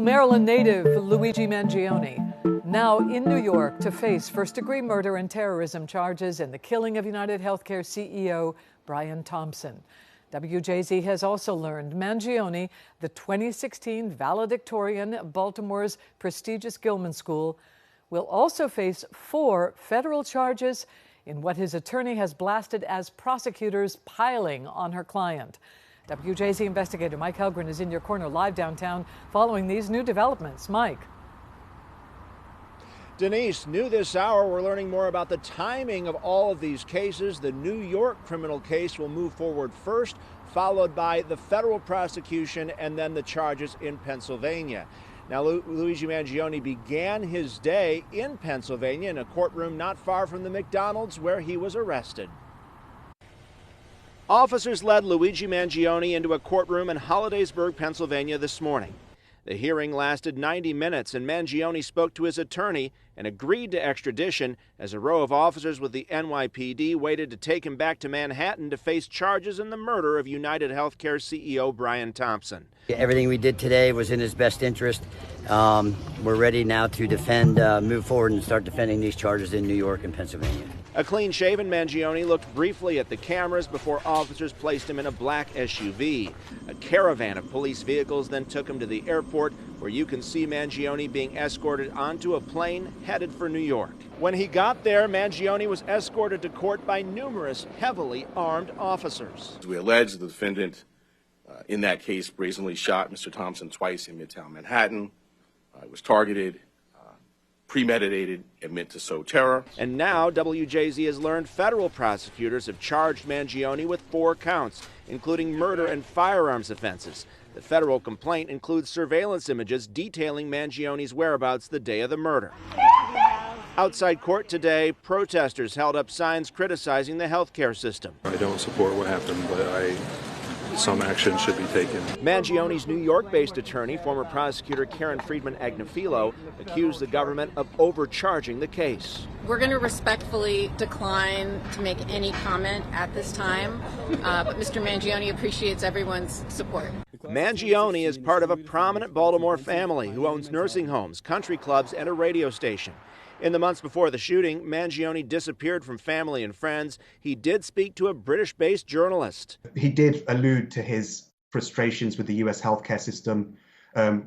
Maryland native Luigi Mangione, now in New York to face first-degree murder and terrorism charges in the killing of United Healthcare CEO Brian Thompson. WJZ has also learned Mangione, the 2016 valedictorian of Baltimore's prestigious Gilman School, will also face 4 federal charges in what his attorney has blasted as prosecutors piling on her client. WJZ investigator Mike Helgren is in your corner live downtown following these new developments. Mike. Denise, new this hour, we're learning more about the timing of all of these cases. The New York criminal case will move forward first, followed by the federal prosecution and then the charges in Pennsylvania. Now, Luigi Mangione began his day in Pennsylvania in a courtroom not far from the McDonald's where he was arrested. Officers led Luigi Mangione into a courtroom in Hollidaysburg, Pennsylvania this morning. The hearing lasted 90 minutes, and Mangione spoke to his attorney and agreed to extradition as a row of officers with the NYPD waited to take him back to Manhattan to face charges in the murder of United Healthcare CEO Brian Thompson. Everything we did today was in his best interest. We're ready now to defend, move forward and start defending these charges in New York and Pennsylvania. A clean-shaven Mangione looked briefly at the cameras before officers placed him in a black SUV. A caravan of police vehicles then took him to the airport, where you can see Mangione being escorted onto a plane headed for New York. When he got there, Mangione was escorted to court by numerous heavily armed officers. We allege the defendant in that case brazenly shot Mr. Thompson twice in Midtown Manhattan. It was targeted, premeditated, and meant to sow terror. And now WJZ has learned federal prosecutors have charged Mangione with 4 counts, including murder and firearms offenses. The federal complaint includes surveillance images detailing Mangione's whereabouts the day of the murder. Outside court today, protesters held up signs criticizing the healthcare system. I don't support what happened, but some action should be taken. Mangione's New York-based attorney, former prosecutor Karen Friedman Agnifilo, accused the government of overcharging the case. We're going to respectfully decline to make any comment at this time, but Mr. Mangione appreciates everyone's support. Mangione is part of a prominent Baltimore family who owns nursing homes, country clubs, and a radio station. In the months before the shooting, Mangione disappeared from family and friends. He did speak to a British-based journalist. He did allude to his frustrations with the U.S. healthcare system. There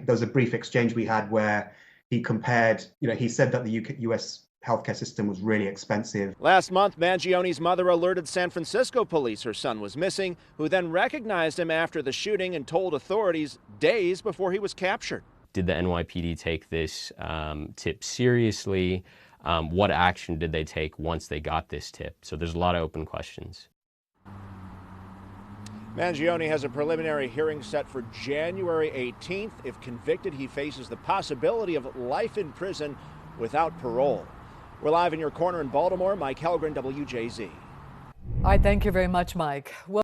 was a brief exchange we had where he compared, he said that the U.S. healthcare system was really expensive. Last month, Mangione's mother alerted San Francisco police her son was missing, who then recognized him after the shooting and told authorities days before he was captured. Did the NYPD take this tip seriously? What action did they take once they got this tip? So there's a lot of open questions. Mangione has a preliminary hearing set for January 18th. If convicted, he faces the possibility of life in prison without parole. We're live in your corner in Baltimore. Mike Helgren, WJZ. All right, thank you very much, Mike. Well